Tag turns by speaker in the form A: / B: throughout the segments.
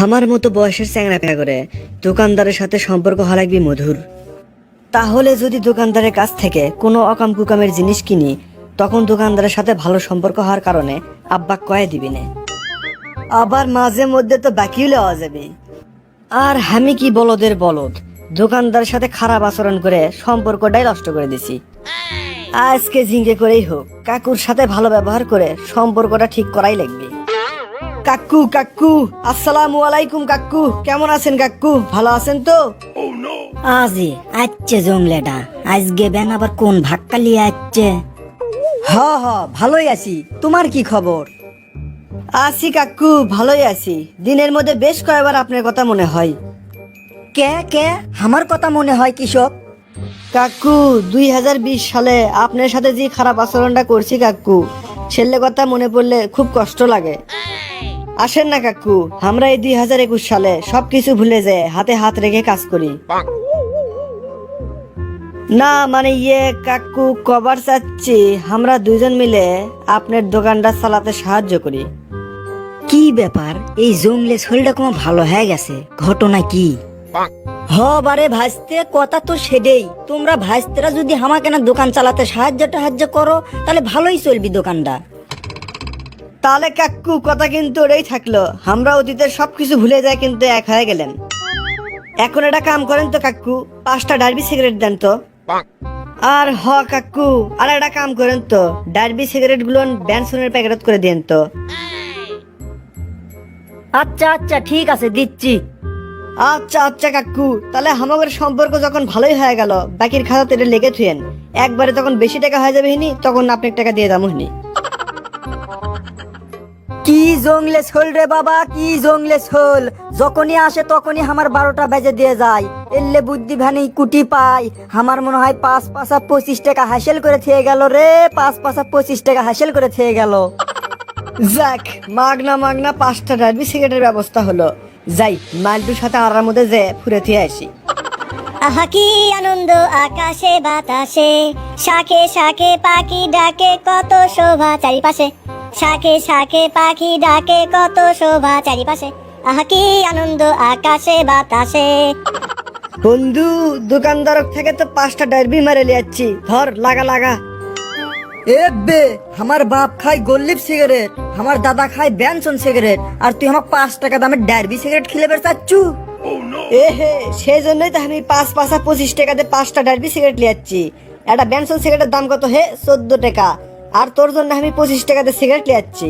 A: আমার মতো বয়সের চ্যাংড়া পেয়া করে দোকানদারের সাথে সম্পর্ক হওয়া লাগবে মধুর। তাহলে যদি দোকানদারের কাছ থেকে কোনো অকাম কুকামের জিনিস কিনি, তখন দোকানদারের সাথে ভালো সম্পর্ক হওয়ার কারণে আব্বা কয়ে দিবি না। আবার মাঝে মধ্যে তো বাকিও লওয়া যাবে। আর আমি কি বলদের বলদ, দোকানদারের সাথে খারাপ আচরণ করে সম্পর্কটাই নষ্ট করে দিছি। আজকে জিঙ্গে করেই হোক কাকুর সাথে ভালো ব্যবহার করে সম্পর্কটা ঠিক করাই লাগবে। কাকু কাকু আসসালামু আলাইকুম। কাকু কেমন আছেন? কাকু ভালো আছেন তো?
B: আজি আচ্ছা জংলেটা আজকে বেন আবার কোন ভাক্কা লিয়ে আসছে?
A: হ হ ভালোই আছি। তোমার কি খবর? আছি কাকু, ভালোই আছি। দিনের মধ্যে বেশ কয়েকবার আপনার কথা মনে হয়।
B: কে কে আমার কথা মনে হয় কৃষক?
A: কাকু 2020 সালে আপনার সাথে যে খারাপ আচরণটা করছি কাকু, সেলে কথা মনে পড়লে খুব কষ্ট লাগে। আসেন না কাকু, আমরা এই 2021 সালে সবকিছু ভুলে যায় হাতে হাত রেখে কাজ করি। না মানে কাকু কবার চাচ্ছি আমরা দুইজন মিলে আপনার দোকানটা চালাতে সাহায্য করি।
B: কি ব্যাপার, এই জংলে শরীরটা কোনো ভালো হয়ে গেছে, ঘটনা কি? হ বারে ভাইস্তে, কথা তো সেটাই। তোমরা ভাইস্তেরা যদি আমাকে না দোকান চালাতে সাহায্য করো, তাহলে ভালোই চলবি দোকানটা।
A: তাহলে কাকু কথা কিন্তু ওটাই থাকলো, আমরা অতীতের সবকিছু ভুলে যাই কিন্তু এক হয়ে গেলেন। এখন একটা কাম করেন তো কাকু, 5টা ডার্বি সিগারেট দেন তো। আর হ কাকু, আর একটা কাম করেন তো, ডার্বি সিগারেট গুলো ব্যানসনের প্যাকেট করে দেন তো।
B: আচ্ছা আচ্ছা ঠিক আছে, দিচ্ছি।
A: আচ্ছা আচ্ছা কাকু, তাহলে আমাদের সম্পর্ক যখন ভালোই হয়ে গেল, বাকির খাতা এটা লেগে থুয়েন। একবারে তখন বেশি টাকা হয়ে যাবে হিনি, তখন আপনি টাকা দিয়ে যাবো হিনি।
B: কি জংলে ছোল রে বাবা, কি জংলে ছোল! যখনই আসে তখনই আমার 12টা বেজে দিয়ে যায়। এলে বুদ্ধি ভানি কুটি পাই। আমার মনে হয় 5 25 টাকা হাসিল করে থেকে গেল রে, 5 25 টাকা হাসিল করে থেকে গেল।
A: যাক, মাগনা মাগনা 5টা ডার্বি সিগারেটের ব্যবস্থা হলো। যাই মালটুর সাথে আড়ার মধ্যে যে ফুরে থিয়ে আসি।
C: আহা কি আনন্দ আকাশে বাতাসে, শাখে শাখে পাখি ডাকে কত শোভা চারিপাশে, শাখে শাখে পাখি ডাকে কত শোভা চারিপাশে, আহা কি আনন্দ আকাশে বাতাসে।
A: বন্ধু, দোকানদার থেকে তো 5টা ডার্বি মারে লিয়াচ্ছি, ধর লাগা লাগা।
B: এ বে, আমার বাপ খায় গোল্লিপ সিগারেট, আমার দাদা খায় ব্যানসন সিগারেট, আর তুই আমার 5 টাকা দামের ডার্বি সিগারেট খেলে বের চাচ্ছু?
A: এ হে, সেই জন্যই তো আমি 5 টাকাতে 5টা ডার্বি সিগারেট লিয়াচ্ছি। একটা ব্যানসন সিগারেটের দাম কত হে? 14 টাকা। আর তোর জন্য আমি 25 টাকাতে সিগারেট লিয়াচ্ছি।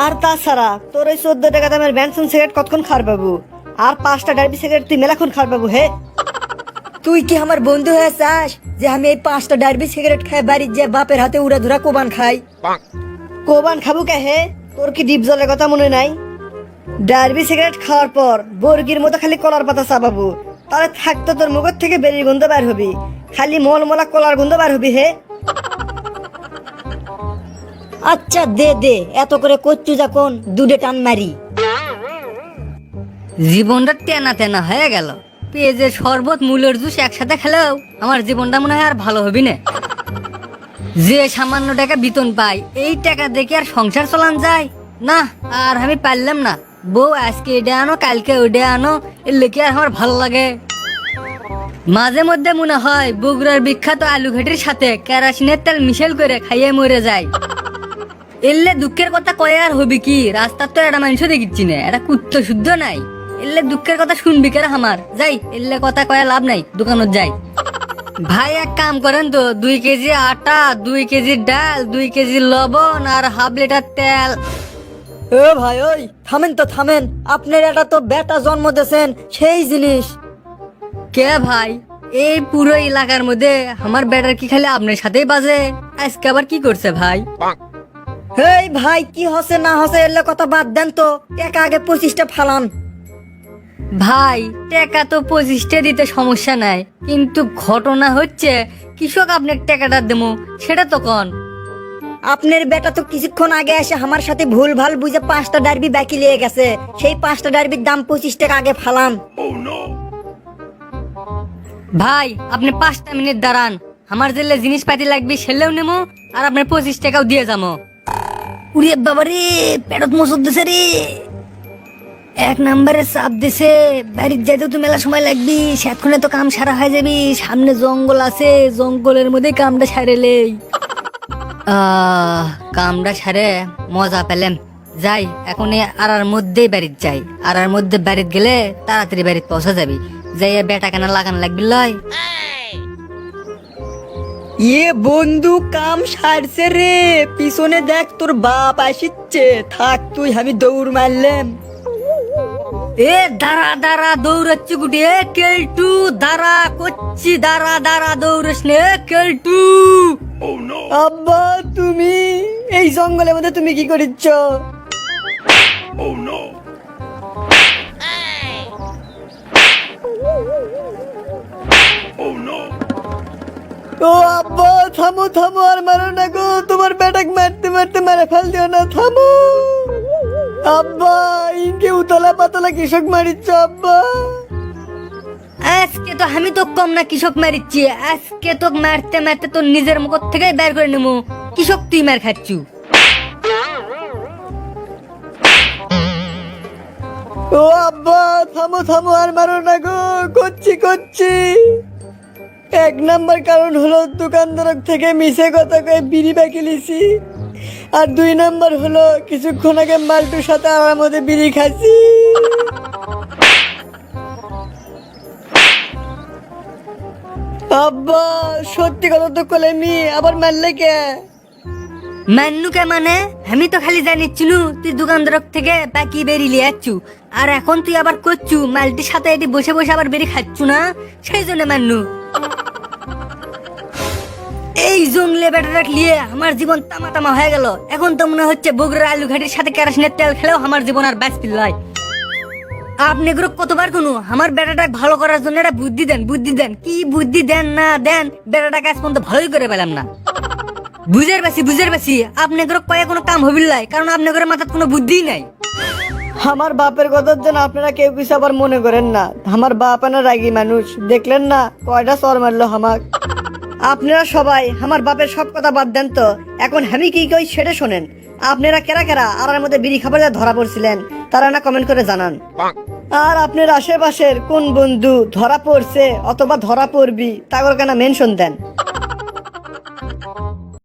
A: আর তাছাড়া তোর ওই 14 টাকা দামের ব্যানসন সিগারেট কতক্ষণ খার পাবো? আর 5টা ডার্বি সিগারেট তুই মেলাক্ষণ খার পাবো হে।
B: তুই কি আমার বন্ধু হয়ে চাস যে আমি এই 5টা ডার্বি সিগারেট খাই বাড়ির যে বাপের হাতে উড়া ধরা কোবান খাই?
A: কোবান খাবো কে হে? তোর কি ডিপ জলের কথা মনে নাই? ডার্বি সিগারেট খাওয়ার পর বর্গির মতো খালি কলার পাতা চাবাবো, তাহলে থাকতো তোর মুখের থেকে বেরির গন্ধ বার হবি, খালি মলমলা কলার গন্ধ বার হবি হে।
B: আচ্ছা দে দে, এত করে করছু যখন দুধে টান মারি।
D: জীবনটা তেনা তেনা হয়ে গেল। পেঁয়াজের শরবত মূলের জুস একসাথে খেলেও আমার জীবনটা মনে হয় আর ভালো হবে না। যে সামান্য টাকা বেতন পাই, এই টাকা দেখে আর সংসার চালান যায় না। আর আমি পারলাম না, বউ আজকে এটা আনো কালকে ওটা আনো, এর লেগে আর আমার ভালো লাগে। মাঝে মধ্যে মনে হয় বগুড়ার বিখ্যাত আলু ঘাটির সাথে কেরাসিনের তেল মিশেল করে খাইয়ে মরে যায়। এলে দুঃখের কথা কয়ে আর হবি কি? রাস্তার তো একটা মানুষ দেখিচ্ছি না, একটা কুত্তো শুদ্ধ নাই। এলে দুঃখের কথা শুনবি কেরা আমার? যাই, এলে কথা কয়ে লাভ নাই, দোকানত যাই। ভাই এক কাম করেন তো, 2 কেজি আটা, 2 কেজি ডাল, 2 কেজি লবণ আর হাফ লিটার তেল।
B: এ ভাই ওই থামেন তো থামেন, আপনার এটা তো বেটা জন্ম দিয়েছেন সেই জিনিস।
D: কে ভাই, এই পুরো এলাকার মধ্যে আমার বেটার কি খালি আপনার সাথেই বাজে? আজকে আবার কি করছে ভাই?
B: এই ভাই, কি হসে না হসে এলে কথা বাদ দেন তো, টাকা আগে 25টা ফালান।
D: ভাই টাকা তো 25টা দিতে সমস্যা নাই, কিন্তু ঘটনা হচ্ছে কৃষক আপনার টাকাটা দেবো সেটা তো কন।
B: আপনার বেটা তো কিছুক্ষণ আগে এসে আমার সাথে ভুল ভাল বুঝে 5টা ডার্বি বাকি লিয়ে গেছে। সেই 5টা ডার্বির দাম 25 টাকা আগে ফালান।
D: ভাই আপনি 5টা মিনিট দাঁড়ান, আমার যেলে জিনিসপাতি লাগবে সেলেও নেবো, আর আপনার 25 টাকাও দিয়ে যাবো। উড়ে বাবারে পেটত মসুদ দিছে রে। এক নম্বরে চাপ দিছে, বাড়ির যাইতে তো মেলা সময় লাগবি, সেতক্ষণে তো কাম সারা হয়ে যাবি। সামনে জঙ্গল আছে, জঙ্গলের মধ্যে কামটা সারেলেই। কামটা সারে মজা পেলাম। যাই এখন আড়ার মধ্যেই বাড়ির যাই, আড়ার মধ্যে বাড়িতে গেলে তাড়াতাড়ি বাড়িতে পৌঁছা যাবি। যাই বেটা কেনা লাগান লাগবি লয়।
B: বন্ধু কাম সারছে রে, পিছনে দেখ তোর বাপ আসিচ্ছে, থাক তুই, আমি দৌড় মারলাম।
D: দাঁড়া দাঁড়া দৌড়াচ্ছি গুটি, কেলটু দাঁড়া করছি, দাঁড়া দাঁড়া দৌড়স নে কেলটু।
B: আব্বা তুমি এই জঙ্গলের মধ্যে তুমি কি করিচ্ছ? ও আব্বা থামো থামো, আর মারো না গো, তোমার বেটাকে মারতে মারতে মারে ফেল দিও না, থামো। আব্বা ইনকে উতলা পাতলা কৃষক মারিচ্ছ আব্বা।
D: আজকে তো আমি তো কম না কৃষক মারিচ্ছি, আজকে তো মারতে মারতে তো নিজের মুখ থেকে বের করে নেবো। কৃষক তুই মার খাচ্ছু।
B: ও আব্বা থামো থামো, আর মারো না গো, করছি করছি। এক নাম্বার কারণ হলো দোকানদার থেকে মিশে কথা কয়ে বিড়ি বাকি লিছি, আর 2 নাম্বার হলো কিছুক্ষণ আগে মালটুর সাথে আমার মধ্যে বিড়ি খাচ্ছি। আব্বা সত্যি কথা তো কলেমি, আবার মারলে কে?
D: মান্নুকে মানে আমি তো খালি জানিচ্ছু তুই দোকানদার থেকে বাকি বেরি লিয়ে যাচ্ছু, আর এখন তুই আবার করছু মালটির সাথে এটি বসে বসে আবার বেরি খাচ্ছু না, সেই জন্য মান্নু। এই জঙ্গলে বেটাটা নিয়ে আমার জীবন তামা তামা হয়ে গেল। এখন তো মনে হচ্ছে বগুড়ার আলু ঘাটির সাথে কেরাসিনের তেল খেলেও আমার জীবন আর বাঁচ পিল্লাই। আপনি এগুলো কতবার কোনো আমার বেটাটা ভালো করার জন্য একটা বুদ্ধি দেন, বুদ্ধি দেন, কি বুদ্ধি দেন না দেন, বেটাটা কাজ পর্যন্ত ভালোই করে পেলাম না। বুঝের বেশি আপনি এগুলো কয়ে কোনো কাম হবিল্লাই, কারণ আপনি করে মাথার কোনো বুদ্ধিই নাই।
B: আমার বাপের কথার জন্য আপনারা কেউ কিছু আবার মনে করেন না, আমার বাপ না রাগী মানুষ, দেখলেন না কয়টা চর মারলো আমাক। আপনারা সবাই আমার বাপের সব কথা বাদ দেন তো, এখন আমি কি কই সেটা শোনেন। আপনারা কেরা কেরা আর মধ্যে বিড়ি খাবার ধরা পড়ছিলেন তারা না কমেন্ট করে জানান। আর আপনার আশেপাশের কোন বন্ধু ধরা পড়ছে অথবা ধরা পড়বি তাগর কেনা মেনশন দেন।